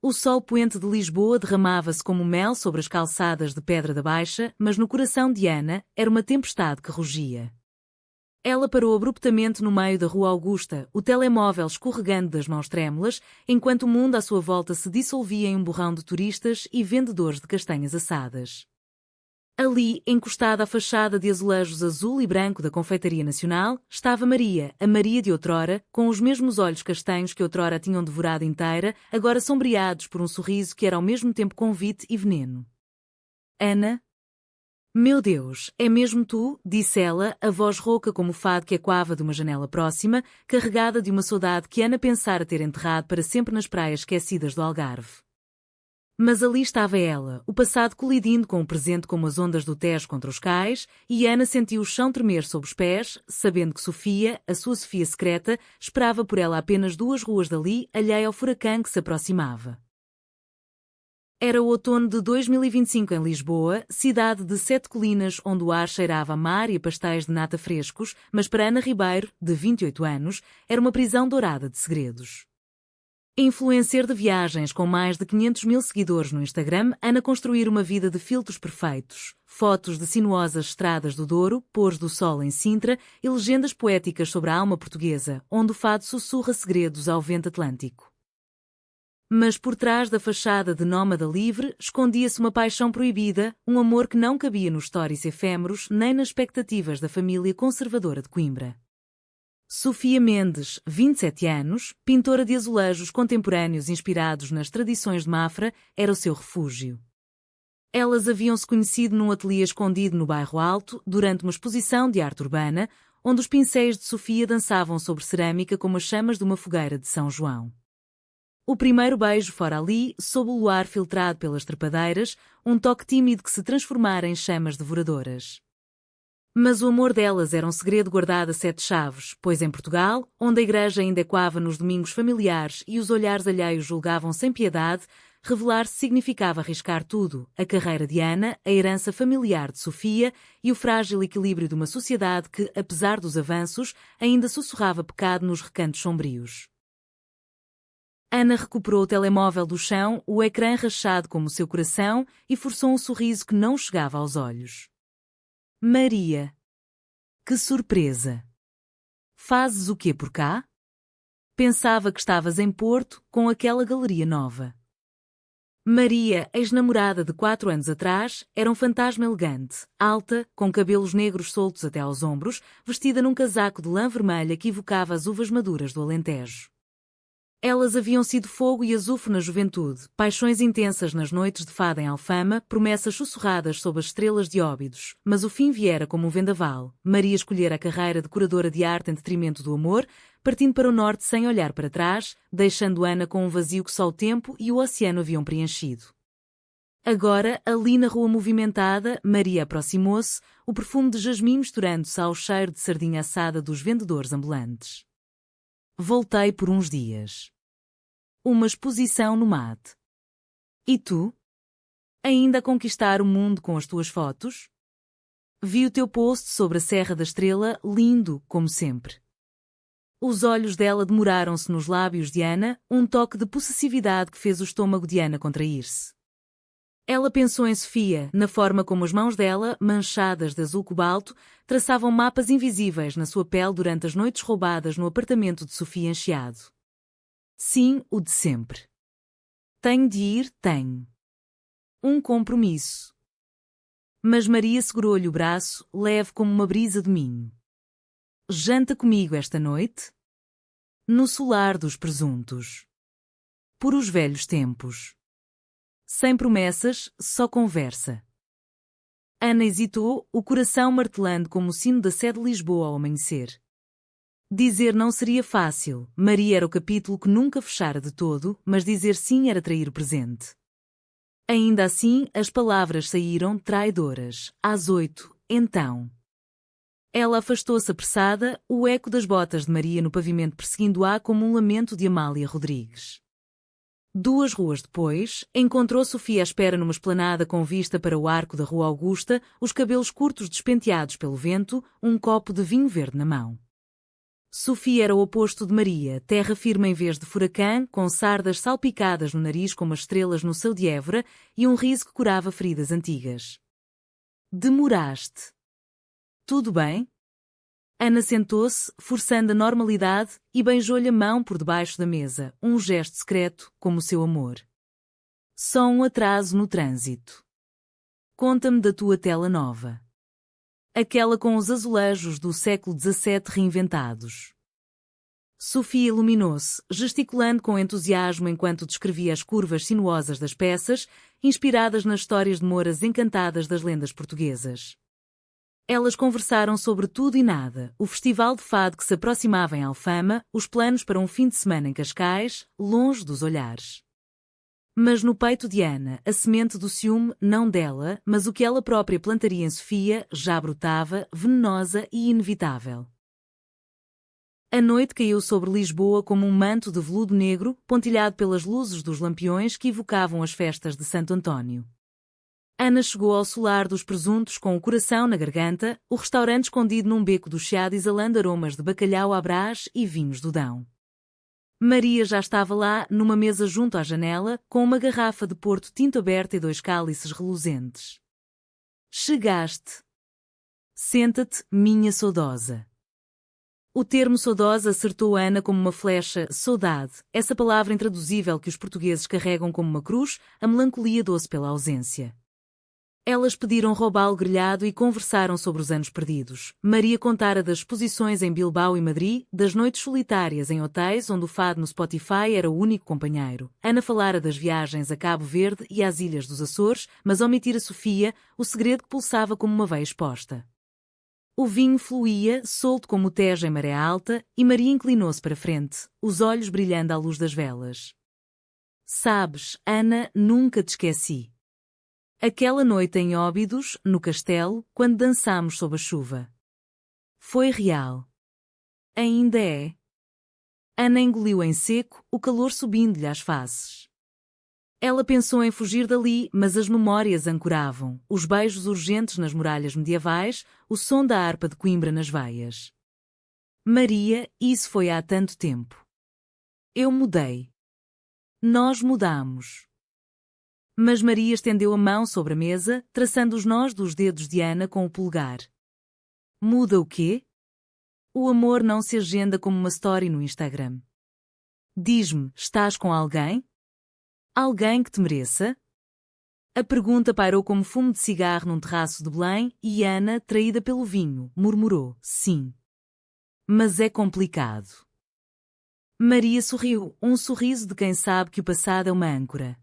O sol poente de Lisboa derramava-se como mel sobre as calçadas de Pedra da Baixa, mas no coração de Ana era uma tempestade que rugia. Ela parou abruptamente no meio da Rua Augusta, o telemóvel escorregando das mãos trêmulas, enquanto o mundo à sua volta se dissolvia em um borrão de turistas e vendedores de castanhas assadas. Ali, encostada à fachada de azulejos azul e branco da Confeitaria Nacional, estava Maria, a Maria de outrora, com os mesmos olhos castanhos que outrora a tinham devorado inteira, agora sombreados por um sorriso que era ao mesmo tempo convite e veneno. Ana? Meu Deus, é mesmo tu? Disse ela, a voz rouca como o fado que ecoava de uma janela próxima, carregada de uma saudade que Ana pensara ter enterrado para sempre nas praias esquecidas do Algarve. Mas ali estava ela, o passado colidindo com o presente como as ondas do Tejo contra os cais, e Ana sentiu o chão tremer sob os pés, sabendo que Sofia, a sua Sofia secreta, esperava por ela apenas 2 ruas dali, alheia ao furacão que se aproximava. Era o outono de 2025 em Lisboa, cidade de 7 colinas onde o ar cheirava a mar e a pastéis de nata frescos, mas para Ana Ribeiro, de 28 anos, era uma prisão dourada de segredos. Influencer de viagens com mais de 500.000 seguidores no Instagram, Ana construir uma vida de filtros perfeitos, fotos de sinuosas estradas do Douro, pôres do sol em Sintra e legendas poéticas sobre a alma portuguesa, onde o fado sussurra segredos ao vento atlântico. Mas por trás da fachada de nómada livre, escondia-se uma paixão proibida, um amor que não cabia nos stories efêmeros nem nas expectativas da família conservadora de Coimbra. Sofia Mendes, 27 anos, pintora de azulejos contemporâneos inspirados nas tradições de Mafra, era o seu refúgio. Elas haviam-se conhecido num ateliê escondido no Bairro Alto, durante uma exposição de arte urbana, onde os pincéis de Sofia dançavam sobre cerâmica como as chamas de uma fogueira de São João. O primeiro beijo fora ali, sob o luar filtrado pelas trepadeiras, um toque tímido que se transformara em chamas devoradoras. Mas o amor delas era um segredo guardado a 7 chaves, pois em Portugal, onde a igreja ainda ecoava nos domingos familiares e os olhares alheios julgavam sem piedade, revelar-se significava arriscar tudo, a carreira de Ana, a herança familiar de Sofia e o frágil equilíbrio de uma sociedade que, apesar dos avanços, ainda sussurrava pecado nos recantos sombrios. Ana recuperou o telemóvel do chão, o ecrã rachado como o seu coração, e forçou um sorriso que não chegava aos olhos. Maria. Que surpresa! Fazes o quê por cá? Pensava que estavas em Porto, com aquela galeria nova. Maria, ex-namorada de 4 anos atrás, era um fantasma elegante, alta, com cabelos negros soltos até aos ombros, vestida num casaco de lã vermelha que evocava as uvas maduras do Alentejo. Elas haviam sido fogo e azufre na juventude, paixões intensas nas noites de fada em Alfama, promessas sussurradas sob as estrelas de Óbidos, mas o fim viera como um vendaval. Maria escolhera a carreira de curadora de arte em detrimento do amor, partindo para o norte sem olhar para trás, deixando Ana com um vazio que só o tempo e o oceano haviam preenchido. Agora, ali na rua movimentada, Maria aproximou-se, o perfume de jasmim misturando-se ao cheiro de sardinha assada dos vendedores ambulantes. Voltei por uns dias. Uma exposição no MAD. E tu? Ainda a conquistar o mundo com as tuas fotos? Vi o teu post sobre a Serra da Estrela, lindo, como sempre. Os olhos dela demoraram-se nos lábios de Ana, um toque de possessividade que fez o estômago de Ana contrair-se. Ela pensou em Sofia, na forma como as mãos dela, manchadas de azul cobalto, traçavam mapas invisíveis na sua pele durante as noites roubadas no apartamento de Sofia encheado. Sim, o de sempre. Tenho de ir, tenho. Um compromisso. Mas Maria segurou-lhe o braço, leve como uma brisa de minho. Janta comigo esta noite? No solar dos presuntos. Por os velhos tempos. Sem promessas, só conversa. Ana hesitou, o coração martelando como o sino da Sé de Lisboa ao amanhecer. Dizer não seria fácil, Maria era o capítulo que nunca fechara de todo, mas dizer sim era trair o presente. Ainda assim, as palavras saíram traidoras. Às 8, então. Ela afastou-se apressada, o eco das botas de Maria no pavimento perseguindo-a como um lamento de Amália Rodrigues. 2 ruas depois, encontrou Sofia à espera numa esplanada com vista para o arco da Rua Augusta, os cabelos curtos despenteados pelo vento, um copo de vinho verde na mão. Sofia era o oposto de Maria, terra firme em vez de furacão, com sardas salpicadas no nariz como as estrelas no céu de Évora e um riso que curava feridas antigas. Demoraste. Tudo bem? Ana sentou-se, forçando a normalidade, e beijou-lhe a mão por debaixo da mesa, um gesto secreto, como o seu amor. Só um atraso no trânsito. Conta-me da tua tela nova. Aquela com os azulejos do século XVII reinventados. Sofia iluminou-se, gesticulando com entusiasmo enquanto descrevia as curvas sinuosas das peças, inspiradas nas histórias de moras encantadas das lendas portuguesas. Elas conversaram sobre tudo e nada, o festival de fado que se aproximava em Alfama, os planos para um fim de semana em Cascais, longe dos olhares. Mas no peito de Ana, a semente do ciúme, não dela, mas o que ela própria plantaria em Sofia, já brotava, venenosa e inevitável. A noite caiu sobre Lisboa como um manto de veludo negro, pontilhado pelas luzes dos lampiões que evocavam as festas de Santo António. Ana chegou ao solar dos presuntos com o coração na garganta, o restaurante escondido num beco do Chiado exalando aromas de bacalhau à brás e vinhos do Dão. Maria já estava lá, numa mesa junto à janela, com uma garrafa de Porto tinto aberta e 2 cálices reluzentes. Chegaste. Senta-te, minha saudosa. O termo saudosa acertou Ana como uma flecha, saudade, essa palavra intraduzível que os portugueses carregam como uma cruz, a melancolia doce pela ausência. Elas pediram robalo grelhado e conversaram sobre os anos perdidos. Maria contara das exposições em Bilbao e Madrid, das noites solitárias em hotéis onde o fado no Spotify era o único companheiro. Ana falara das viagens a Cabo Verde e às Ilhas dos Açores, mas omitira Sofia, o segredo que pulsava como uma veia exposta. O vinho fluía, solto como o Tejo em maré alta, e Maria inclinou-se para frente, os olhos brilhando à luz das velas. Sabes, Ana, nunca te esqueci. Aquela noite em Óbidos, no castelo, quando dançámos sob a chuva. Foi real. Ainda é. Ana engoliu em seco, o calor subindo-lhe às faces. Ela pensou em fugir dali, mas as memórias ancoravam, os beijos urgentes nas muralhas medievais, o som da harpa de Coimbra nas veias. Maria, isso foi há tanto tempo. Eu mudei. Nós mudamos. Mas Maria estendeu a mão sobre a mesa, traçando os nós dos dedos de Ana com o polegar. Muda o quê? O amor não se agenda como uma story no Instagram. Diz-me, estás com alguém? Alguém que te mereça? A pergunta pairou como fumo de cigarro num terraço de Belém e Ana, traída pelo vinho, murmurou, sim. Mas é complicado. Maria sorriu, um sorriso de quem sabe que o passado é uma âncora.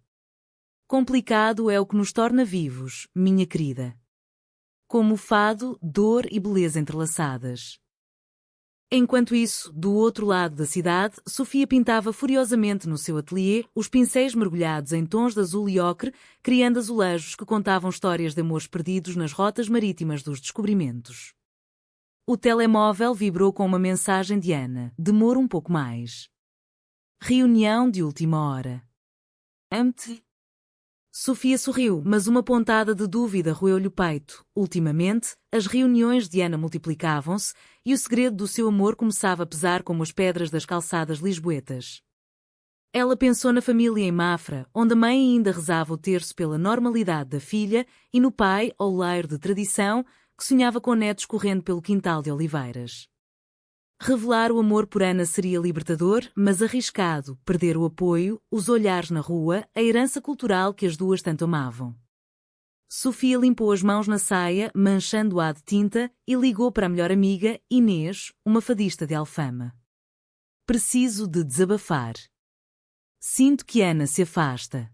Complicado é o que nos torna vivos, minha querida. Como o fado, dor e beleza entrelaçadas. Enquanto isso, do outro lado da cidade, Sofia pintava furiosamente no seu ateliê, os pincéis mergulhados em tons de azul e ocre, criando azulejos que contavam histórias de amores perdidos nas rotas marítimas dos descobrimentos. O telemóvel vibrou com uma mensagem de Ana. Demora um pouco mais. Reunião de última hora. Ame-te. Sofia sorriu, mas uma pontada de dúvida roeu-lhe o peito. Ultimamente, as reuniões de Ana multiplicavam-se e o segredo do seu amor começava a pesar como as pedras das calçadas lisboetas. Ela pensou na família em Mafra, onde a mãe ainda rezava o terço pela normalidade da filha, e no pai, oleiro de tradição, que sonhava com netos correndo pelo quintal de oliveiras. Revelar o amor por Ana seria libertador, mas arriscado, perder o apoio, os olhares na rua, a herança cultural que as duas tanto amavam. Sofia limpou as mãos na saia, manchando-a de tinta, e ligou para a melhor amiga, Inês, uma fadista de Alfama. Preciso de desabafar. Sinto que Ana se afasta.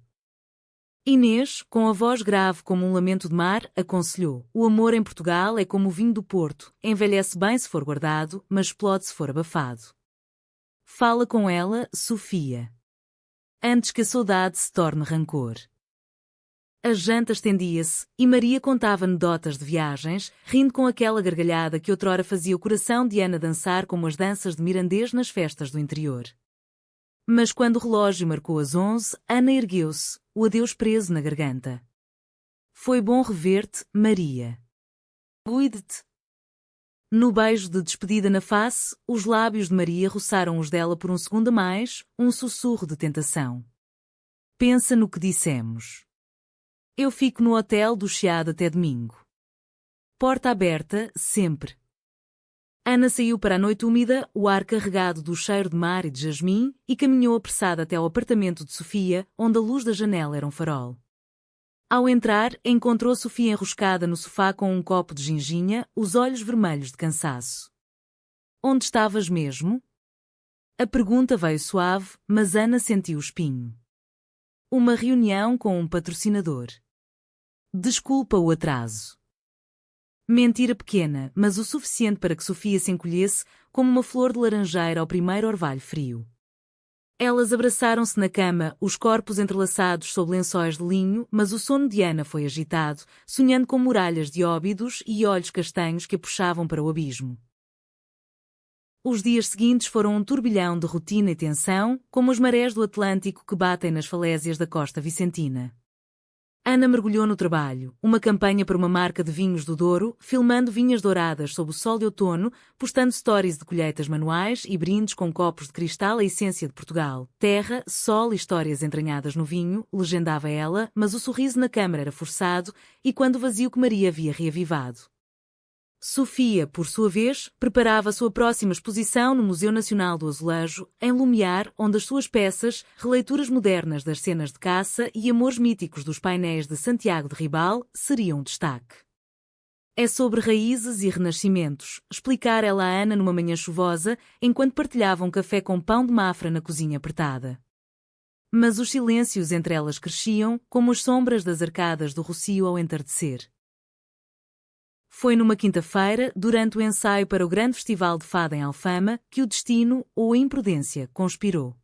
Inês, com a voz grave como um lamento de mar, aconselhou: o amor em Portugal é como o vinho do Porto, envelhece bem se for guardado, mas explode se for abafado. Fala com ela, Sofia. Antes que a saudade se torne rancor. A janta estendia-se, e Maria contava anedotas de viagens, rindo com aquela gargalhada que outrora fazia o coração de Ana dançar como as danças de Mirandês nas festas do interior. Mas quando o relógio marcou as 11, Ana ergueu-se, o adeus preso na garganta. Foi bom rever-te, Maria. Cuide-te. No beijo de despedida na face, os lábios de Maria roçaram os dela por um segundo a mais, um sussurro de tentação. Pensa no que dissemos. Eu fico no hotel do Chiado até domingo. Porta aberta, sempre. Ana saiu para a noite úmida, o ar carregado do cheiro de mar e de jasmim, e caminhou apressada até ao apartamento de Sofia, onde a luz da janela era um farol. Ao entrar, encontrou Sofia enroscada no sofá com um copo de ginginha, os olhos vermelhos de cansaço. Onde estavas mesmo? A pergunta veio suave, mas Ana sentiu o espinho. Uma reunião com um patrocinador. Desculpa o atraso. Mentira pequena, mas o suficiente para que Sofia se encolhesse como uma flor de laranjeira ao primeiro orvalho frio. Elas abraçaram-se na cama, os corpos entrelaçados sob lençóis de linho, mas o sono de Ana foi agitado, sonhando com muralhas de óbidos e olhos castanhos que a puxavam para o abismo. Os dias seguintes foram um turbilhão de rotina e tensão, como as marés do Atlântico que batem nas falésias da costa vicentina. Ana mergulhou no trabalho, uma campanha para uma marca de vinhos do Douro, filmando vinhas douradas sob o sol de outono, postando stories de colheitas manuais e brindes com copos de cristal à essência de Portugal. Terra, sol e histórias entranhadas no vinho, legendava ela, mas o sorriso na câmara era forçado e quando o vazio que Maria havia reavivado. Sofia, por sua vez, preparava a sua próxima exposição no Museu Nacional do Azulejo, em Lumiar, onde as suas peças, releituras modernas das cenas de caça e amores míticos dos painéis de Santiago de Ribal, seriam um destaque. É sobre raízes e renascimentos, explicara ela a Ana numa manhã chuvosa, enquanto partilhavam um café com pão de mafra na cozinha apertada. Mas os silêncios entre elas cresciam, como as sombras das arcadas do Rocio ao entardecer. Foi numa quinta-feira, durante o ensaio para o grande festival de fado em Alfama, que o destino, ou a imprudência, conspirou.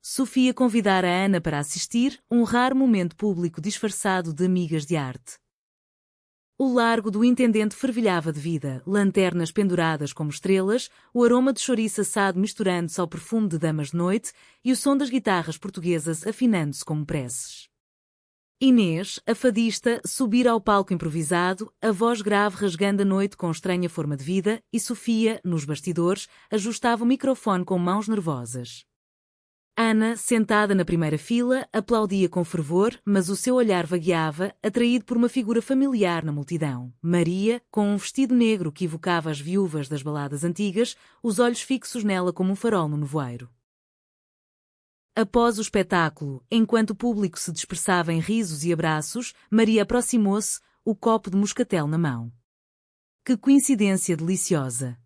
Sofia convidara a Ana para assistir, um raro momento público disfarçado de amigas de arte. O largo do intendente fervilhava de vida, lanternas penduradas como estrelas, o aroma de chouriço assado misturando-se ao perfume de damas de noite e o som das guitarras portuguesas afinando-se como preces. Inês, a fadista, subira ao palco improvisado, a voz grave rasgando a noite com estranha forma de vida, e Sofia, nos bastidores, ajustava o microfone com mãos nervosas. Ana, sentada na primeira fila, aplaudia com fervor, mas o seu olhar vagueava, atraído por uma figura familiar na multidão. Maria, com um vestido negro que evocava as viúvas das baladas antigas, os olhos fixos nela como um farol no nevoeiro. Após o espetáculo, enquanto o público se dispersava em risos e abraços, Maria aproximou-se, o copo de moscatel na mão. Que coincidência deliciosa!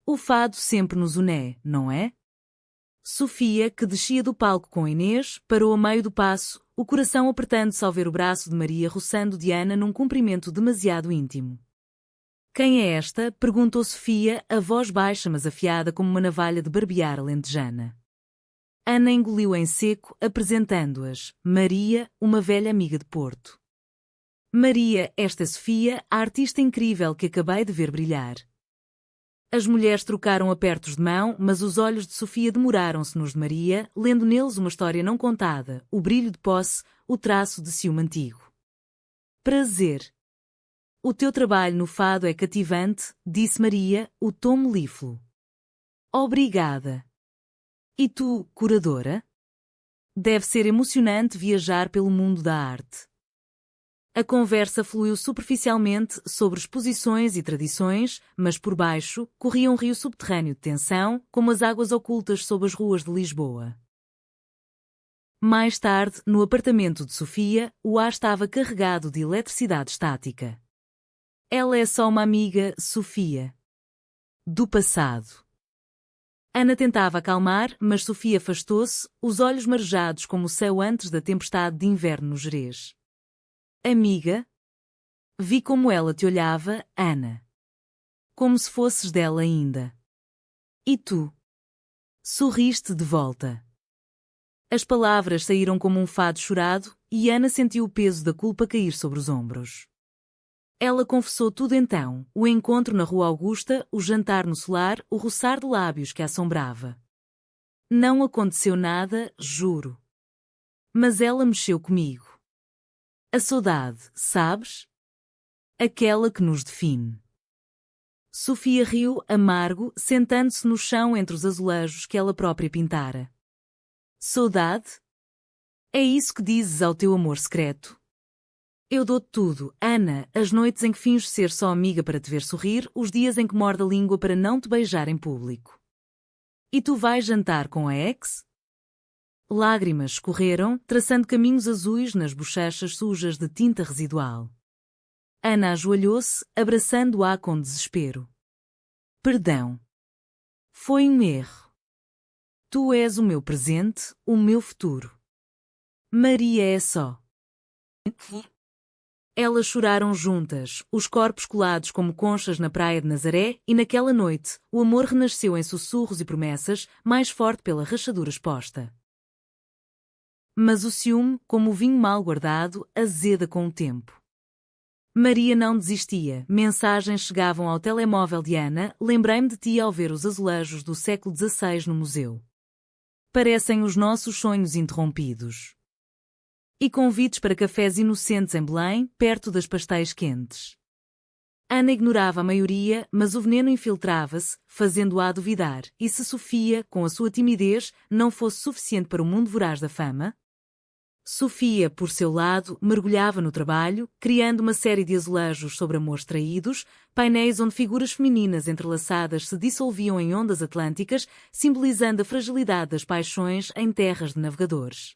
O fado sempre nos une, não é? Sofia, que descia do palco com Inês, parou a meio do passo, o coração apertando-se ao ver o braço de Maria roçando de Ana num cumprimento demasiado íntimo. Quem é esta? Perguntou Sofia, a voz baixa mas afiada como uma navalha de barbear alentejana. Ana engoliu em seco, apresentando-as. Maria, uma velha amiga de Porto. Maria, esta é Sofia, a artista incrível que acabei de ver brilhar. As mulheres trocaram apertos de mão, mas os olhos de Sofia demoraram-se nos de Maria, lendo neles uma história não contada, o brilho de posse, o traço de ciúme antigo. Prazer. O teu trabalho no fado é cativante, disse Maria, o tom melífluo. Obrigada. E tu, curadora? Deve ser emocionante viajar pelo mundo da arte. A conversa fluiu superficialmente sobre exposições e tradições, mas por baixo corria um rio subterrâneo de tensão, como as águas ocultas sob as ruas de Lisboa. Mais tarde, no apartamento de Sofia, o ar estava carregado de eletricidade estática. Ela é só uma amiga, Sofia. Do passado. Ana tentava acalmar, mas Sofia afastou-se, os olhos marejados como o céu antes da tempestade de inverno no Gerês. Amiga? Vi como ela te olhava, Ana. Como se fosses dela ainda. E tu? Sorriste de volta. As palavras saíram como um fado chorado, e Ana sentiu o peso da culpa cair sobre os ombros. Ela confessou tudo então, o encontro na Rua Augusta, o jantar no solar, o roçar de lábios que a assombrava. Não aconteceu nada, juro. Mas ela mexeu comigo. A saudade, sabes? Aquela que nos define. Sofia riu, amargo, sentando-se no chão entre os azulejos que ela própria pintara. Saudade? É isso que dizes ao teu amor secreto? Eu dou-te tudo, Ana, as noites em que finjo ser só amiga para te ver sorrir, os dias em que mordo a língua para não te beijar em público. E tu vais jantar com a ex? Lágrimas escorreram, traçando caminhos azuis nas bochechas sujas de tinta residual. Ana ajoelhou-se, abraçando-a com desespero. Perdão. Foi um erro. Tu és o meu presente, o meu futuro. Maria é só. Elas choraram juntas, os corpos colados como conchas na praia de Nazaré, e naquela noite, o amor renasceu em sussurros e promessas, mais forte pela rachadura exposta. Mas o ciúme, como o vinho mal guardado, azeda com o tempo. Maria não desistia, mensagens chegavam ao telemóvel de Ana, lembrei-me de ti ao ver os azulejos do século XVI no museu. Parecem os nossos sonhos interrompidos. E convites para cafés inocentes em Belém, perto das pastéis quentes. Ana ignorava a maioria, mas o veneno infiltrava-se, fazendo-a duvidar, e se Sofia, com a sua timidez, não fosse suficiente para o mundo voraz da fama? Sofia, por seu lado, mergulhava no trabalho, criando uma série de azulejos sobre amores traídos, painéis onde figuras femininas entrelaçadas se dissolviam em ondas atlânticas, simbolizando a fragilidade das paixões em terras de navegadores.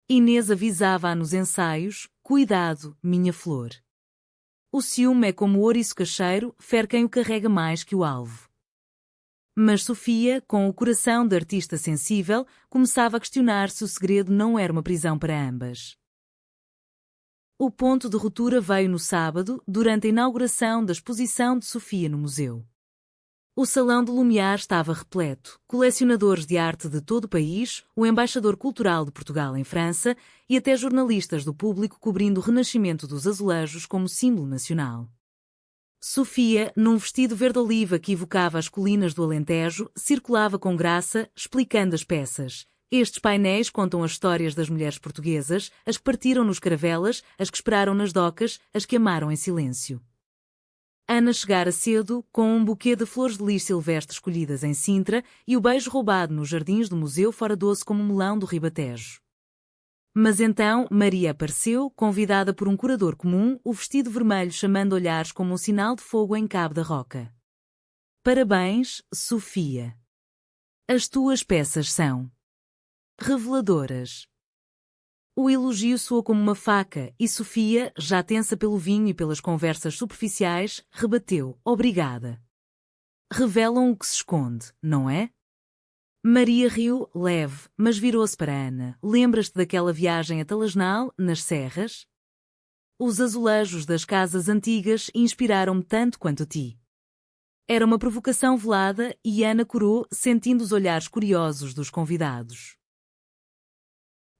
Inês avisava-a nos ensaios: cuidado, minha flor. O ciúme é como o ouriço cacheiro, fere quem o carrega mais que o alvo. Mas Sofia, com o coração de artista sensível, começava a questionar se o segredo não era uma prisão para ambas. O ponto de ruptura veio no sábado, durante a inauguração da exposição de Sofia no museu. O salão de Lumiar estava repleto, colecionadores de arte de todo o país, o embaixador cultural de Portugal em França e até jornalistas do público cobrindo o renascimento dos azulejos como símbolo nacional. Sofia, num vestido verde-oliva que evocava as colinas do Alentejo, circulava com graça, explicando as peças. Estes painéis contam as histórias das mulheres portuguesas, as que partiram nos caravelas, as que esperaram nas docas, as que amaram em silêncio. Ana chegara cedo, com um buquê de flores de lis silvestres escolhidas em Sintra e o beijo roubado nos jardins do museu fora doce como um melão do Ribatejo. Mas então Maria apareceu, convidada por um curador comum, o vestido vermelho chamando olhares como um sinal de fogo em Cabo da Roca. Parabéns, Sofia. As tuas peças são reveladoras. O elogio soou como uma faca e Sofia, já tensa pelo vinho e pelas conversas superficiais, rebateu: obrigada. Revelam o que se esconde, não é? Maria riu, leve, mas virou-se para Ana. Lembras-te daquela viagem a Talasnal, nas serras? Os azulejos das casas antigas inspiraram-me tanto quanto ti. Era uma provocação velada e Ana corou, sentindo os olhares curiosos dos convidados.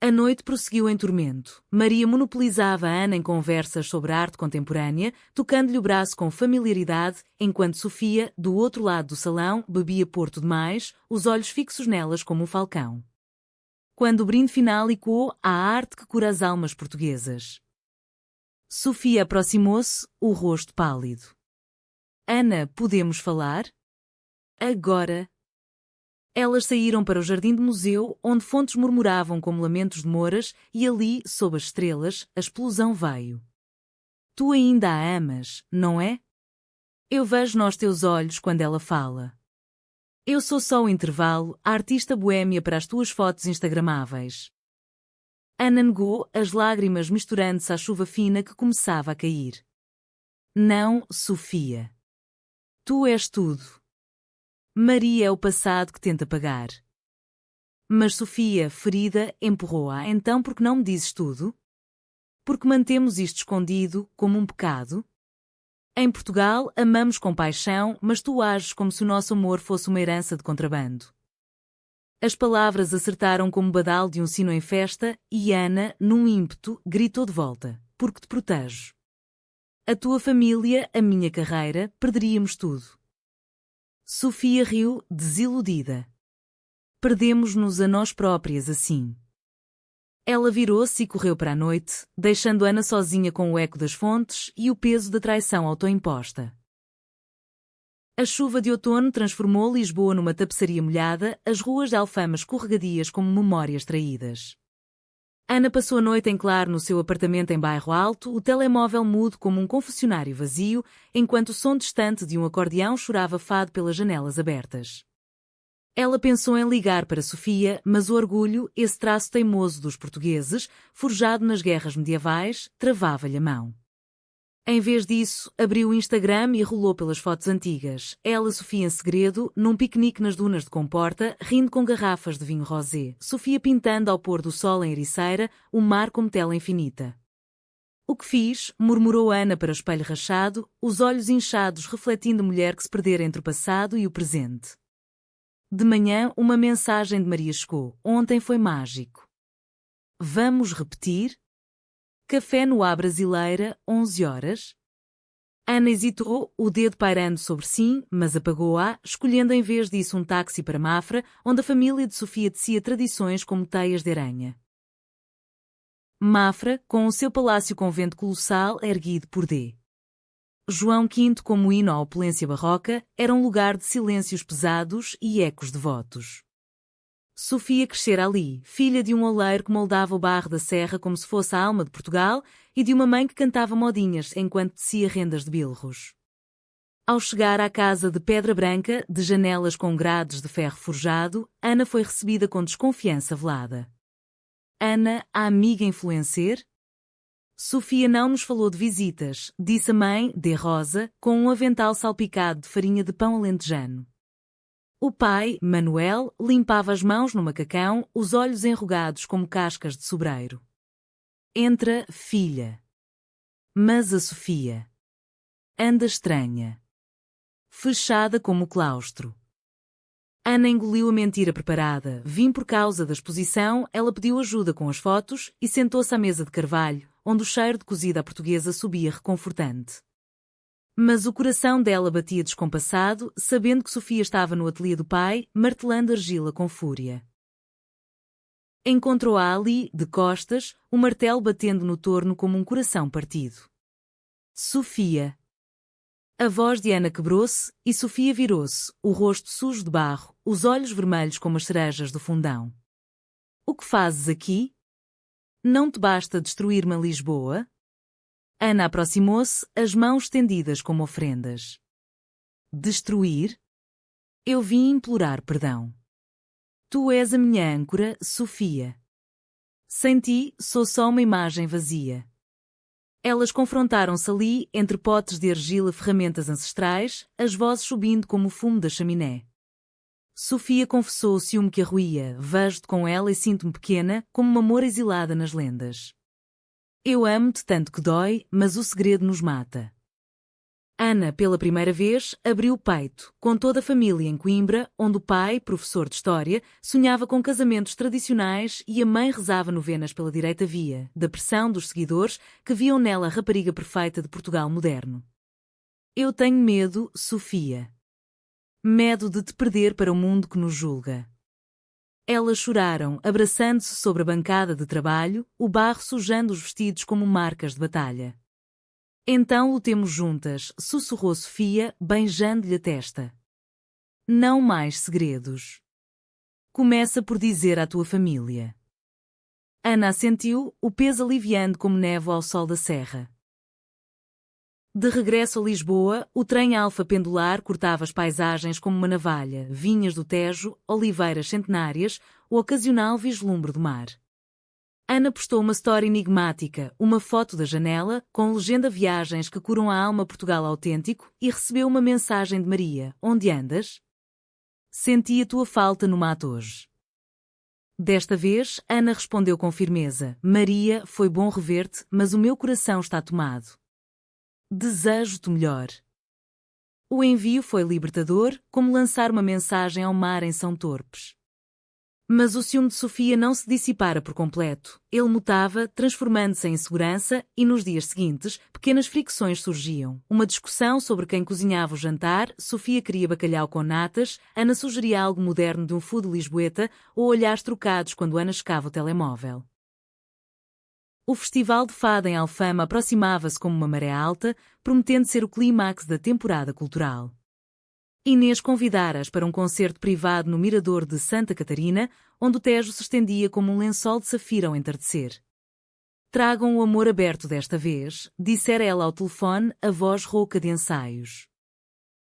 A noite prosseguiu em tormento. Maria monopolizava a Ana em conversas sobre a arte contemporânea, tocando-lhe o braço com familiaridade, enquanto Sofia, do outro lado do salão, bebia Porto demais, os olhos fixos nelas como um falcão. Quando o brinde final ecoou: à arte que cura as almas portuguesas. Sofia aproximou-se, o rosto pálido. Ana, podemos falar? Agora. Elas saíram para o jardim do museu, onde fontes murmuravam como lamentos de moras, e ali, sob as estrelas, a explosão veio. Tu ainda a amas, não é? Eu vejo nos teus olhos quando ela fala. Eu sou só o intervalo, a artista boêmia para as tuas fotos instagramáveis. Ana negou, as lágrimas misturando-se à chuva fina que começava a cair. Não, Sofia. Tu és tudo. Maria é o passado que tenta pagar. Mas Sofia, ferida, empurrou-a. Então por que não me dizes tudo? Porque mantemos isto escondido, como um pecado? Em Portugal, amamos com paixão, mas tu ages como se o nosso amor fosse uma herança de contrabando. As palavras acertaram como o badal de um sino em festa, e Ana, num ímpeto, gritou de volta: porque te protejo. A tua família, a minha carreira, perderíamos tudo. Sofia riu, desiludida. Perdemos-nos a nós próprias assim. Ela virou-se e correu para a noite, deixando Ana sozinha com o eco das fontes e o peso da traição autoimposta. A chuva de outono transformou Lisboa numa tapeçaria molhada, as ruas de Alfama escorregadias como memórias traídas. Ana passou a noite em claro no seu apartamento em Bairro Alto, o telemóvel mudo como um confessionário vazio, enquanto o som distante de um acordeão chorava fado pelas janelas abertas. Ela pensou em ligar para Sofia, mas o orgulho, esse traço teimoso dos portugueses, forjado nas guerras medievais, travava-lhe a mão. Em vez disso, abriu o Instagram e rolou pelas fotos antigas. Ela, Sofia em segredo, num piquenique nas dunas de Comporta, rindo com garrafas de vinho rosé. Sofia pintando ao pôr do sol em Ericeira, o mar como tela infinita. O que fiz? Murmurou Ana para o espelho rachado, os olhos inchados refletindo a mulher que se perdera entre o passado e o presente. De manhã, uma mensagem de Maria chegou. Ontem foi mágico. Vamos repetir? Café no À Brasileira, 11 horas. Ana hesitou, o dedo pairando sobre sim, mas apagou-a, escolhendo em vez disso um táxi para Mafra, onde a família de Sofia tecia tradições como teias de aranha. Mafra, com o seu palácio-convento colossal erguido por D. João V como hino à opulência barroca, era um lugar de silêncios pesados e ecos devotos. Sofia crescera ali, filha de um oleiro que moldava o barro da serra como se fosse a alma de Portugal e de uma mãe que cantava modinhas enquanto tecia rendas de bilros. Ao chegar à casa de pedra branca, de janelas com grades de ferro forjado, Ana foi recebida com desconfiança velada. Ana, a amiga influencer? Sofia não nos falou de visitas, disse a mãe, de Rosa, com um avental salpicado de farinha de pão alentejano. O pai, Manuel, limpava as mãos no macacão, os olhos enrugados como cascas de sobreiro. Entra, filha. Mas a Sofia anda estranha. Fechada como o claustro. Ana engoliu a mentira preparada. Vim por causa da exposição, ela pediu ajuda com as fotos e sentou-se à mesa de carvalho, onde o cheiro de cozida à portuguesa subia reconfortante. Mas o coração dela batia descompassado, sabendo que Sofia estava no ateliê do pai, martelando argila com fúria. Encontrou-a ali, de costas, o martelo batendo no torno como um coração partido. Sofia. A voz de Ana quebrou-se, e Sofia virou-se, o rosto sujo de barro, os olhos vermelhos como as cerejas do fundão. O que fazes aqui? Não te basta destruir-me a Lisboa? Ana aproximou-se, as mãos estendidas como ofrendas. Destruir? Eu vim implorar perdão. Tu és a minha âncora, Sofia. Sem ti, sou só uma imagem vazia. Elas confrontaram-se ali, entre potes de argila e ferramentas ancestrais, as vozes subindo como o fumo da chaminé. Sofia confessou o ciúme que a roía. Vejo-te com ela e sinto-me pequena, como uma moura exilada nas lendas. Eu amo-te tanto que dói, mas o segredo nos mata. Ana, pela primeira vez, abriu o peito, com toda a família em Coimbra, onde o pai, professor de História, sonhava com casamentos tradicionais e a mãe rezava novenas pela direita via, da pressão dos seguidores que viam nela a rapariga perfeita de Portugal moderno. Eu tenho medo, Sofia. Medo de te perder para o mundo que nos julga. Elas choraram, abraçando-se sobre a bancada de trabalho, o barro sujando os vestidos como marcas de batalha. Então lutemos juntas, sussurrou Sofia, beijando-lhe a testa. Não mais segredos. Começa por dizer à tua família. Ana assentiu, o peso aliviando como névoa ao sol da serra. De regresso a Lisboa, o trem alfa pendular cortava as paisagens como uma navalha, vinhas do Tejo, oliveiras centenárias, o ocasional vislumbre do mar. Ana postou uma história enigmática, uma foto da janela, com legenda Viagens que curam a alma Portugal autêntico, e recebeu uma mensagem de Maria. Onde andas? Senti a tua falta no mato hoje. Desta vez, Ana respondeu com firmeza. Maria, foi bom rever-te, mas o meu coração está tomado. Desejo-te melhor. O envio foi libertador, como lançar uma mensagem ao mar em São Torpes. Mas o ciúme de Sofia não se dissipara por completo. Ele mutava, transformando-se em insegurança, e nos dias seguintes, pequenas fricções surgiam. Uma discussão sobre quem cozinhava o jantar, Sofia queria bacalhau com natas, Ana sugeria algo moderno de um food lisboeta, ou olhares trocados quando Ana checava o telemóvel. O Festival de Fado em Alfama aproximava-se como uma maré alta, prometendo ser o clímax da temporada cultural. Inês convidara-as para um concerto privado no mirador de Santa Catarina, onde o Tejo se estendia como um lençol de safira ao entardecer. Tragam o amor aberto desta vez, dissera ela ao telefone, a voz rouca de ensaios.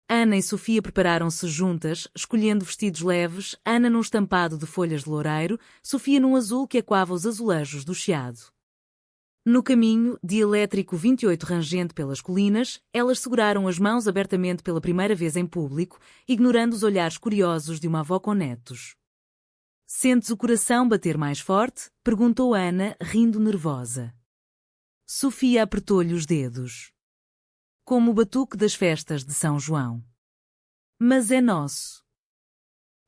Ana e Sofia prepararam-se juntas, escolhendo vestidos leves, Ana num estampado de folhas de loureiro, Sofia num azul que ecoava os azulejos do chiado. No caminho, de elétrico 28 rangente pelas colinas, elas seguraram as mãos abertamente pela primeira vez em público, ignorando os olhares curiosos de uma avó com netos. Sentes o coração bater mais forte? Perguntou Ana, rindo nervosa. Sofia apertou-lhe os dedos. Como o batuque das festas de São João. Mas é nosso.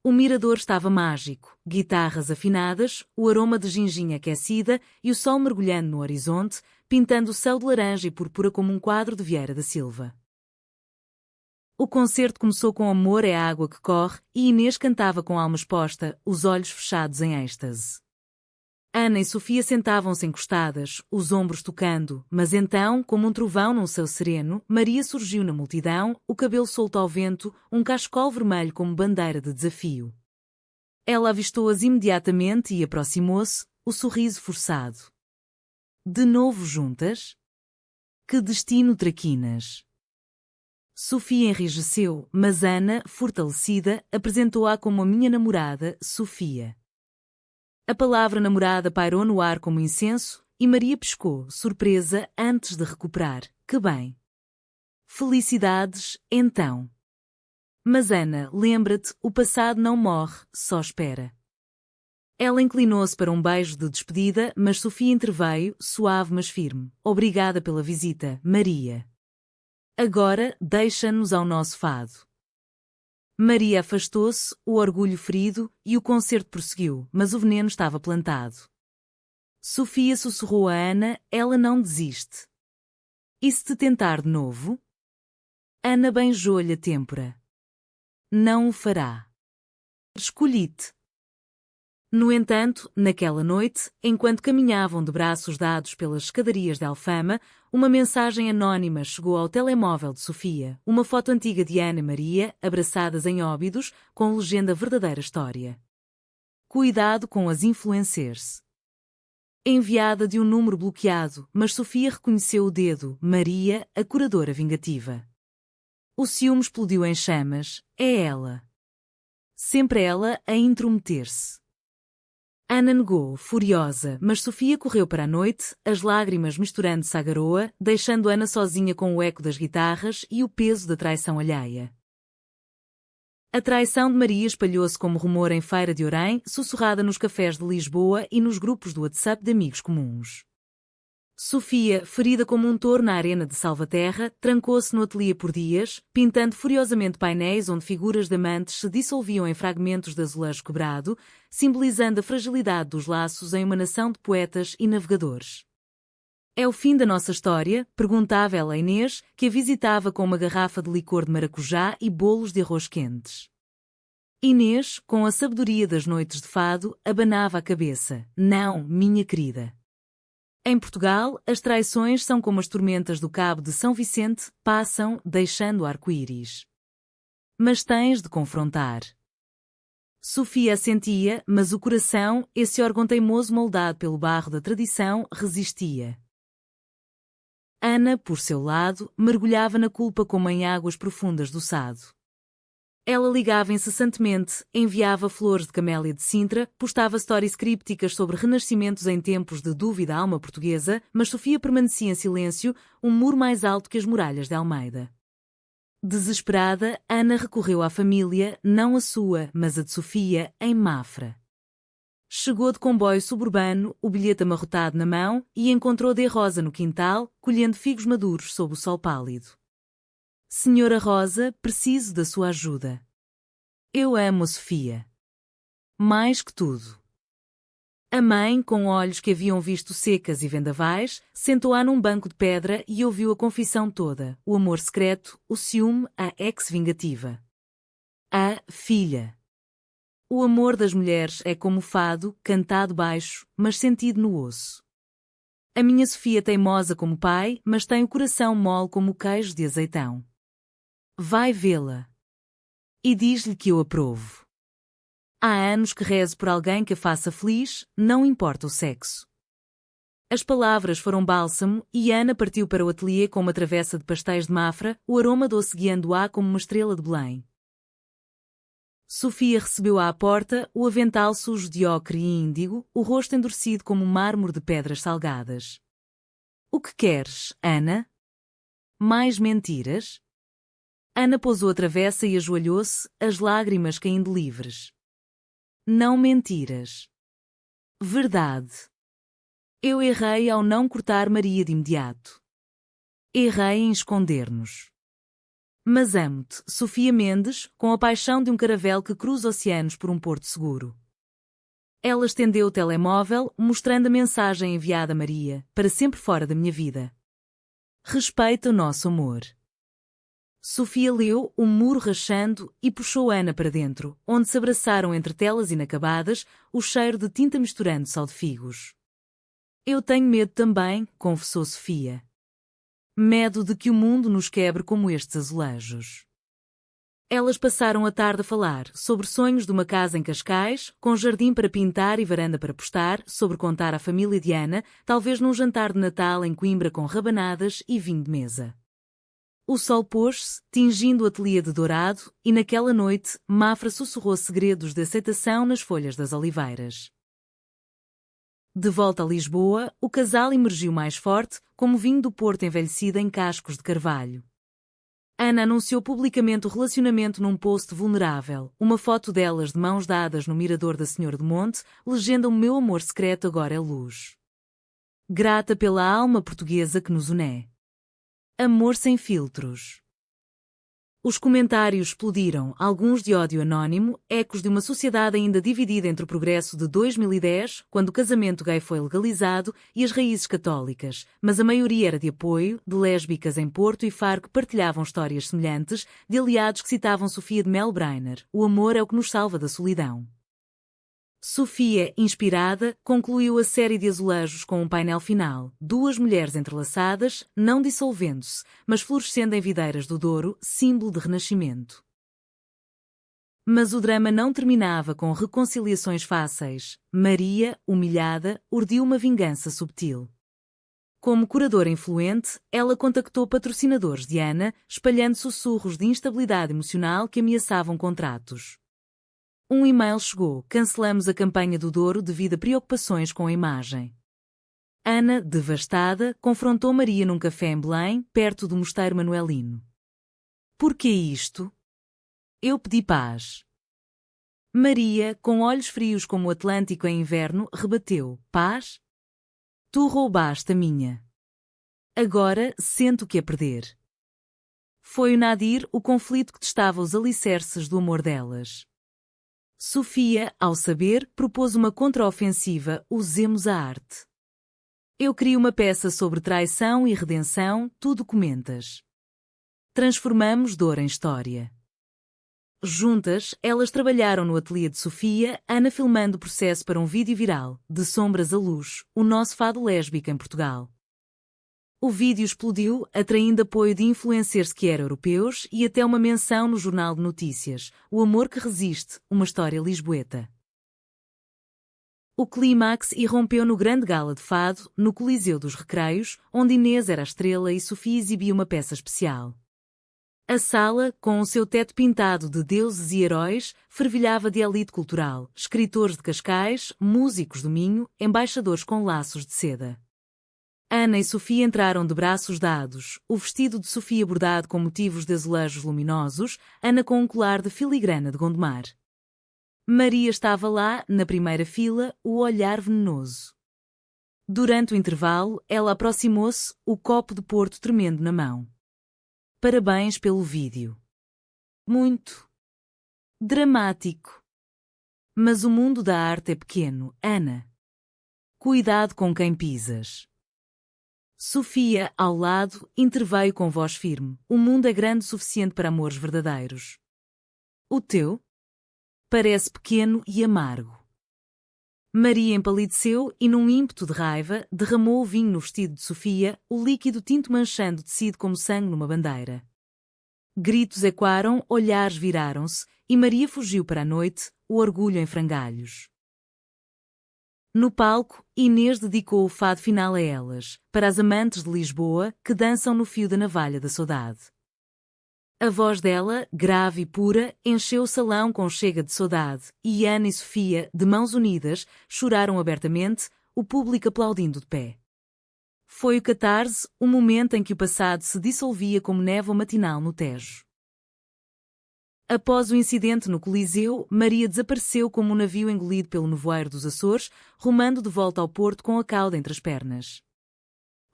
O mirador estava mágico, guitarras afinadas, o aroma de ginginha aquecida e o sol mergulhando no horizonte, pintando o céu de laranja e púrpura como um quadro de Vieira da Silva. O concerto começou com Amor é a água que corre e Inês cantava com a alma exposta, os olhos fechados em êxtase. Ana e Sofia sentavam-se encostadas, os ombros tocando, mas então, como um trovão num céu sereno, Maria surgiu na multidão, o cabelo solto ao vento, um cachecol vermelho como bandeira de desafio. Ela avistou-as imediatamente e aproximou-se, o sorriso forçado. De novo juntas? Que destino, traquinas! Sofia enrijeceu, mas Ana, fortalecida, apresentou-a como a minha namorada, Sofia. A palavra namorada pairou no ar como incenso, e Maria piscou, surpresa, antes de recuperar. Que bem! Felicidades, então! Mas Ana, lembra-te, o passado não morre, só espera. Ela inclinou-se para um beijo de despedida, mas Sofia interveio, suave mas firme. Obrigada pela visita, Maria. Agora, deixa-nos ao nosso fado. Maria afastou-se, o orgulho ferido, e o concerto prosseguiu, mas o veneno estava plantado. Sofia sussurrou a Ana, ela não desiste. E se te tentar de novo? Ana beijou-lhe a têmpora. Não o fará. Escolhi-te. No entanto, naquela noite, enquanto caminhavam de braços dados pelas escadarias de Alfama, uma mensagem anónima chegou ao telemóvel de Sofia, uma foto antiga de Ana e Maria, abraçadas em Óbidos, com legenda verdadeira história. Cuidado com as influencers. Enviada de um número bloqueado, mas Sofia reconheceu o dedo, Maria, a curadora vingativa. O ciúme explodiu em chamas, é ela. Sempre ela a intrometer-se. Ana negou, furiosa, mas Sofia correu para a noite, as lágrimas misturando-se à garoa, deixando Ana sozinha com o eco das guitarras e o peso da traição alheia. A traição de Maria espalhou-se como rumor em Feira de Orém, sussurrada nos cafés de Lisboa e nos grupos do WhatsApp de amigos comuns. Sofia, ferida como um touro na arena de Salvaterra, trancou-se no ateliê por dias, pintando furiosamente painéis onde figuras de amantes se dissolviam em fragmentos de azulejo quebrado, simbolizando a fragilidade dos laços em uma nação de poetas e navegadores. É o fim da nossa história? Perguntava ela a Inês, que a visitava com uma garrafa de licor de maracujá e bolos de arroz quentes. Inês, com a sabedoria das noites de fado, abanava a cabeça. Não, minha querida. Em Portugal, as traições são como as tormentas do Cabo de São Vicente, passam, deixando arco-íris. Mas tens de confrontar. Sofia assentia, mas o coração, esse órgão teimoso moldado pelo barro da tradição, resistia. Ana, por seu lado, mergulhava na culpa como em águas profundas do Sado. Ela ligava incessantemente, enviava flores de camélia de Sintra, postava stories crípticas sobre renascimentos em tempos de dúvida à alma portuguesa, mas Sofia permanecia em silêncio, um muro mais alto que as muralhas de Almeida. Desesperada, Ana recorreu à família, não a sua, mas a de Sofia, em Mafra. Chegou de comboio suburbano, o bilhete amarrotado na mão, e encontrou de Rosa no quintal, colhendo figos maduros sob o sol pálido. Senhora Rosa, preciso da sua ajuda. Eu amo a Sofia. Mais que tudo. A mãe, com olhos que haviam visto secas e vendavais, sentou-a num banco de pedra e ouviu a confissão toda, o amor secreto, o ciúme, a ex-vingativa. A filha. O amor das mulheres é como o fado, cantado baixo, mas sentido no osso. A minha Sofia teimosa como pai, mas tem o coração mole como o queijo de azeitão. Vai vê-la. E diz-lhe que eu aprovo. Há anos que rezo por alguém que a faça feliz, não importa o sexo. As palavras foram bálsamo e Ana partiu para o ateliê com uma travessa de pastéis de Mafra, o aroma doce guiando-a como uma estrela de Belém. Sofia recebeu-a à porta, o avental sujo de ocre e índigo, o rosto endurecido como um mármore de pedras salgadas. O que queres, Ana? Mais mentiras? Ana pousou a travessa e ajoelhou-se, as lágrimas caindo livres. Não mentiras. Verdade. Eu errei ao não cortar Maria de imediato. Errei em esconder-nos. Mas amo-te, Sofia Mendes, com a paixão de um caravel que cruza oceanos por um porto seguro. Ela estendeu o telemóvel, mostrando a mensagem enviada a Maria, para sempre fora da minha vida. Respeita o nosso amor. Sofia leu, um muro rachando, e puxou Ana para dentro, onde se abraçaram entre telas inacabadas, o cheiro de tinta misturando-se ao de figos. Eu tenho medo também, confessou Sofia. Medo de que o mundo nos quebre como estes azulejos. Elas passaram a tarde a falar sobre sonhos de uma casa em Cascais, com jardim para pintar e varanda para postar, sobre contar à família de Ana, talvez num jantar de Natal em Coimbra com rabanadas e vinho de mesa. O sol pôs-se, tingindo o ateliê de dourado, e naquela noite, Mafra sussurrou segredos de aceitação nas folhas das oliveiras. De volta a Lisboa, o casal emergiu mais forte, como vinho do Porto envelhecido em cascos de carvalho. Ana anunciou publicamente o relacionamento num post vulnerável, uma foto delas de mãos dadas no mirador da Senhora do Monte, legenda: o meu amor secreto agora é luz. Grata pela alma portuguesa que nos une. Amor sem filtros. Os comentários explodiram, alguns de ódio anónimo, ecos de uma sociedade ainda dividida entre o progresso de 2010, quando o casamento gay foi legalizado, e as raízes católicas, mas a maioria era de apoio, de lésbicas em Porto e Faro que partilhavam histórias semelhantes, de aliados que citavam Sofia de Mel Brainer: o amor é o que nos salva da solidão. Sofia, inspirada, concluiu a série de azulejos com um painel final, duas mulheres entrelaçadas, não dissolvendo-se, mas florescendo em videiras do Douro, símbolo de renascimento. Mas o drama não terminava com reconciliações fáceis. Maria, humilhada, urdiu uma vingança subtil. Como curadora influente, ela contactou patrocinadores de Ana, espalhando sussurros de instabilidade emocional que ameaçavam contratos. Um e-mail chegou: cancelamos a campanha do Douro devido a preocupações com a imagem. Ana, devastada, confrontou Maria num café em Belém, perto do Mosteiro Manuelino. Por que isto? Eu pedi paz. Maria, com olhos frios como o Atlântico em inverno, rebateu: paz? Tu roubaste a minha. Agora sinto que a perder. Foi o Nadir o conflito que testava os alicerces do amor delas. Sofia, ao saber, propôs uma contraofensiva: usemos a arte. Eu crio uma peça sobre traição e redenção, tu documentas. Transformamos dor em história. Juntas, elas trabalharam no ateliê de Sofia, Ana filmando o processo para um vídeo viral, De Sombras à Luz, o nosso fado lésbico em Portugal. O vídeo explodiu, atraindo apoio de influencers que eram europeus e até uma menção no Jornal de Notícias: O amor que resiste, uma história lisboeta. O clímax irrompeu no grande gala de fado, no Coliseu dos Recreios, onde Inês era a estrela e Sofia exibia uma peça especial. A sala, com o seu teto pintado de deuses e heróis, fervilhava de elite cultural, escritores de Cascais, músicos do Minho, embaixadores com laços de seda. Ana e Sofia entraram de braços dados, o vestido de Sofia bordado com motivos de azulejos luminosos, Ana com um colar de filigrana de Gondomar. Maria estava lá, na primeira fila, o olhar venenoso. Durante o intervalo, ela aproximou-se, o copo de Porto tremendo na mão. Parabéns pelo vídeo. Muito dramático. Mas o mundo da arte é pequeno, Ana. Cuidado com quem pisas. Sofia, ao lado, interveio com voz firme: o mundo é grande o suficiente para amores verdadeiros. O teu? Parece pequeno e amargo. Maria empalideceu e, num ímpeto de raiva, derramou o vinho no vestido de Sofia, o líquido tinto manchando o tecido como sangue numa bandeira. Gritos ecoaram, olhares viraram-se, e Maria fugiu para a noite, o orgulho em frangalhos. No palco, Inês dedicou o fado final a elas, para as amantes de Lisboa, que dançam no fio da navalha da saudade. A voz dela, grave e pura, encheu o salão com chega de saudade, e Ana e Sofia, de mãos unidas, choraram abertamente, o público aplaudindo de pé. Foi o catarse, o momento em que o passado se dissolvia como névoa matinal no Tejo. Após o incidente no Coliseu, Maria desapareceu como um navio engolido pelo nevoeiro dos Açores, rumando de volta ao porto com a cauda entre as pernas.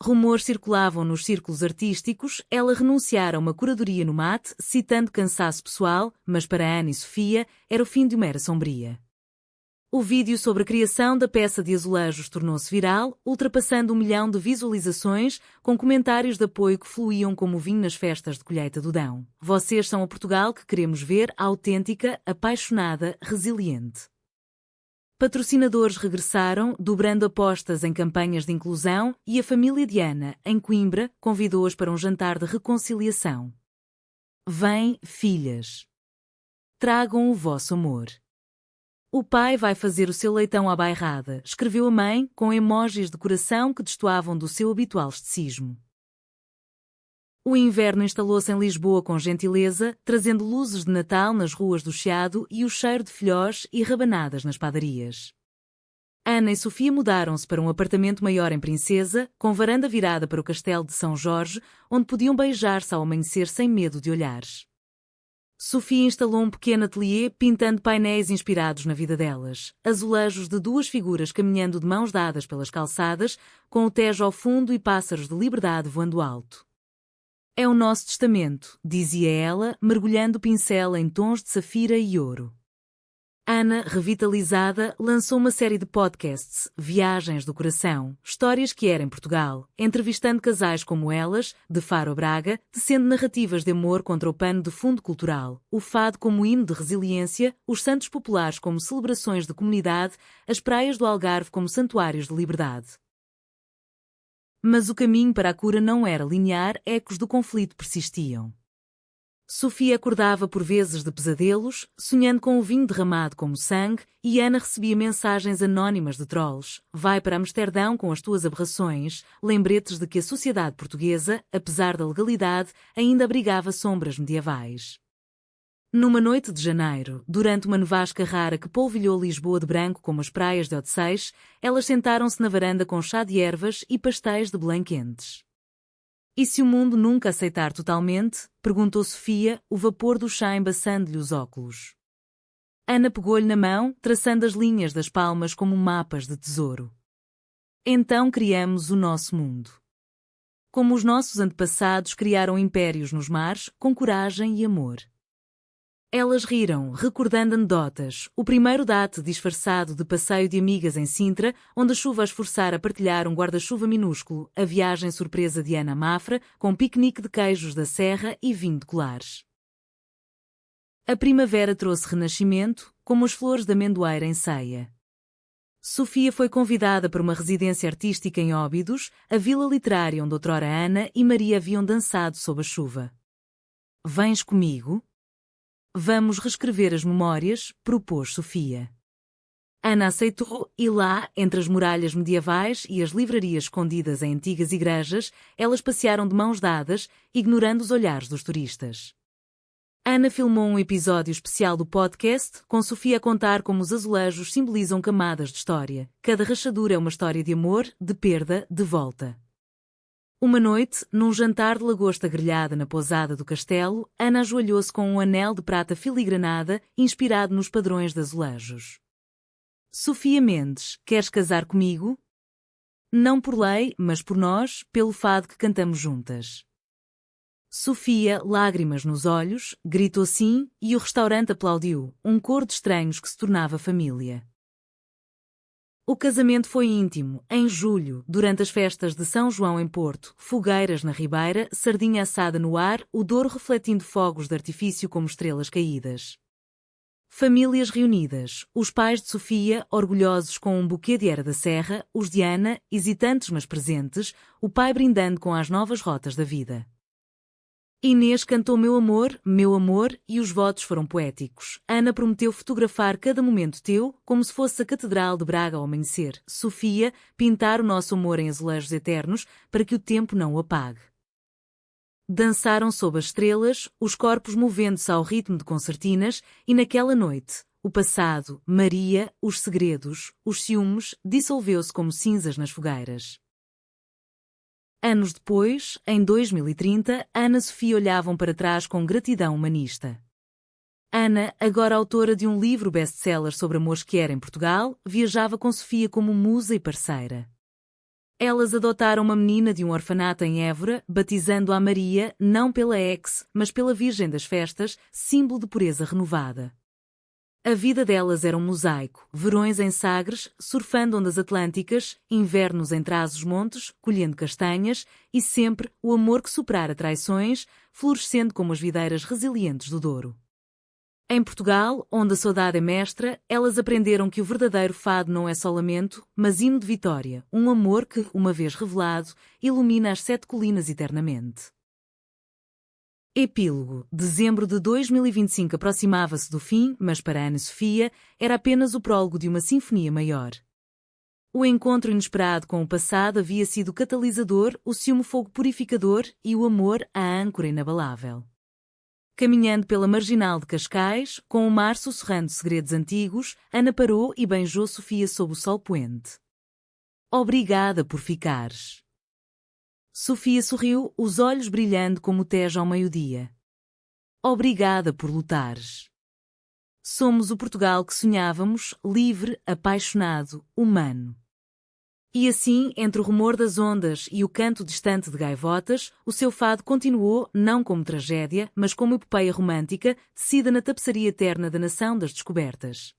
Rumores circulavam nos círculos artísticos, ela renunciara a uma curadoria no MAT, citando cansaço pessoal, mas para Ana e Sofia era o fim de uma era sombria. O vídeo sobre a criação da peça de azulejos tornou-se viral, ultrapassando 1 milhão de visualizações, com comentários de apoio que fluíam como vinho nas festas de colheita do Dão. Vocês são a Portugal que queremos ver, autêntica, apaixonada, resiliente. Patrocinadores regressaram, dobrando apostas em campanhas de inclusão, e a família de Ana, em Coimbra, convidou-as para um jantar de reconciliação. Vem, filhas. Tragam o vosso amor. O pai vai fazer o seu leitão à bairrada, escreveu a mãe, com emojis de coração que destoavam do seu habitual estecismo. O inverno instalou-se em Lisboa com gentileza, trazendo luzes de Natal nas ruas do Chiado e o cheiro de filhós e rabanadas nas padarias. Ana e Sofia mudaram-se para um apartamento maior em Princesa, com varanda virada para o castelo de São Jorge, onde podiam beijar-se ao amanhecer sem medo de olhares. Sofia instalou um pequeno ateliê pintando painéis inspirados na vida delas, azulejos de 2 figuras caminhando de mãos dadas pelas calçadas, com o Tejo ao fundo e pássaros de liberdade voando alto. É o nosso testamento, dizia ela, mergulhando o pincel em tons de safira e ouro. Ana, revitalizada, lançou uma série de podcasts, Viagens do Coração, histórias que era em Portugal, entrevistando casais como elas, de Faro a Braga, tecendo narrativas de amor contra o pano de fundo cultural, o fado como hino de resiliência, os santos populares como celebrações de comunidade, as praias do Algarve como santuários de liberdade. Mas o caminho para a cura não era linear, ecos do conflito persistiam. Sofia acordava por vezes de pesadelos, sonhando com o vinho derramado como sangue, e Ana recebia mensagens anónimas de trolls. Vai para Amsterdão com as tuas aberrações, lembretes de que a sociedade portuguesa, apesar da legalidade, ainda abrigava sombras medievais. Numa noite de janeiro, durante uma nevasca rara que polvilhou Lisboa de branco como as praias de Odeceixe, elas sentaram-se na varanda com chá de ervas e pastéis de Belém quentes. E se o mundo nunca aceitar totalmente? Perguntou Sofia, o vapor do chá embaçando-lhe os óculos. Ana pegou-lhe na mão, traçando as linhas das palmas como mapas de tesouro. Então criamos o nosso mundo. Como os nossos antepassados criaram impérios nos mares, com coragem e amor. Elas riram, recordando anedotas, o primeiro date disfarçado de passeio de amigas em Sintra, onde a chuva as forçara a partilhar um guarda-chuva minúsculo, a viagem surpresa de Ana a Mafra, com piquenique de queijos da serra e vinho de colares. A primavera trouxe renascimento, como as flores da amendoeira em ceia. Sofia foi convidada para uma residência artística em Óbidos, a vila literária onde outrora Ana e Maria haviam dançado sob a chuva. Vens comigo? Vamos reescrever as memórias, propôs Sofia. Ana aceitou, e lá, entre as muralhas medievais e as livrarias escondidas em antigas igrejas, elas passearam de mãos dadas, ignorando os olhares dos turistas. Ana filmou um episódio especial do podcast, com Sofia a contar como os azulejos simbolizam camadas de história. Cada rachadura é uma história de amor, de perda, de volta. Uma noite, num jantar de lagosta grelhada na pousada do castelo, Ana ajoelhou-se com um anel de prata filigranada, inspirado nos padrões de azulejos. Sofia Mendes, queres casar comigo? Não por lei, mas por nós, pelo fado que cantamos juntas. Sofia, lágrimas nos olhos, gritou sim, e o restaurante aplaudiu, um coro de estranhos que se tornava família. O casamento foi íntimo, em julho, durante as festas de São João em Porto, fogueiras na Ribeira, sardinha assada no ar, o Douro refletindo fogos de artifício como estrelas caídas. Famílias reunidas, os pais de Sofia, orgulhosos com um buquê de Era da Serra, os de Ana, hesitantes mas presentes, o pai brindando com as novas rotas da vida. Inês cantou meu amor, e os votos foram poéticos. Ana prometeu fotografar cada momento teu, como se fosse a Catedral de Braga ao amanhecer. Sofia, pintar o nosso amor em azulejos eternos, para que o tempo não o apague. Dançaram sob as estrelas, os corpos movendo-se ao ritmo de concertinas, e naquela noite, o passado, Maria, os segredos, os ciúmes, dissolveu-se como cinzas nas fogueiras. Anos depois, em 2030, Ana e Sofia olhavam para trás com gratidão humanista. Ana, agora autora de um livro best-seller sobre amores que era em Portugal, viajava com Sofia como musa e parceira. Elas adotaram uma menina de um orfanato em Évora, batizando-a Maria, não pela ex, mas pela Virgem das Festas, símbolo de pureza renovada. A vida delas era um mosaico, verões em Sagres, surfando ondas atlânticas, invernos em Trás-os-Montes, colhendo castanhas, e sempre o amor que superara traições, florescendo como as videiras resilientes do Douro. Em Portugal, onde a saudade é mestra, elas aprenderam que o verdadeiro fado não é só lamento, mas hino de vitória, um amor que, uma vez revelado, ilumina as 7 colinas eternamente. Epílogo. Dezembro de 2025 aproximava-se do fim, mas para Ana e Sofia era apenas o prólogo de uma sinfonia maior. O encontro inesperado com o passado havia sido o catalisador, o ciúme fogo purificador e o amor a âncora inabalável. Caminhando pela marginal de Cascais, com o mar sussurrando segredos antigos, Ana parou e beijou Sofia sob o sol poente. Obrigada por ficares. Sofia sorriu, os olhos brilhando como o Tejo ao meio-dia. Obrigada por lutares. Somos o Portugal que sonhávamos, livre, apaixonado, humano. E assim, entre o rumor das ondas e o canto distante de gaivotas, o seu fado continuou, não como tragédia, mas como epopeia romântica, tecida na tapeçaria eterna da nação das descobertas.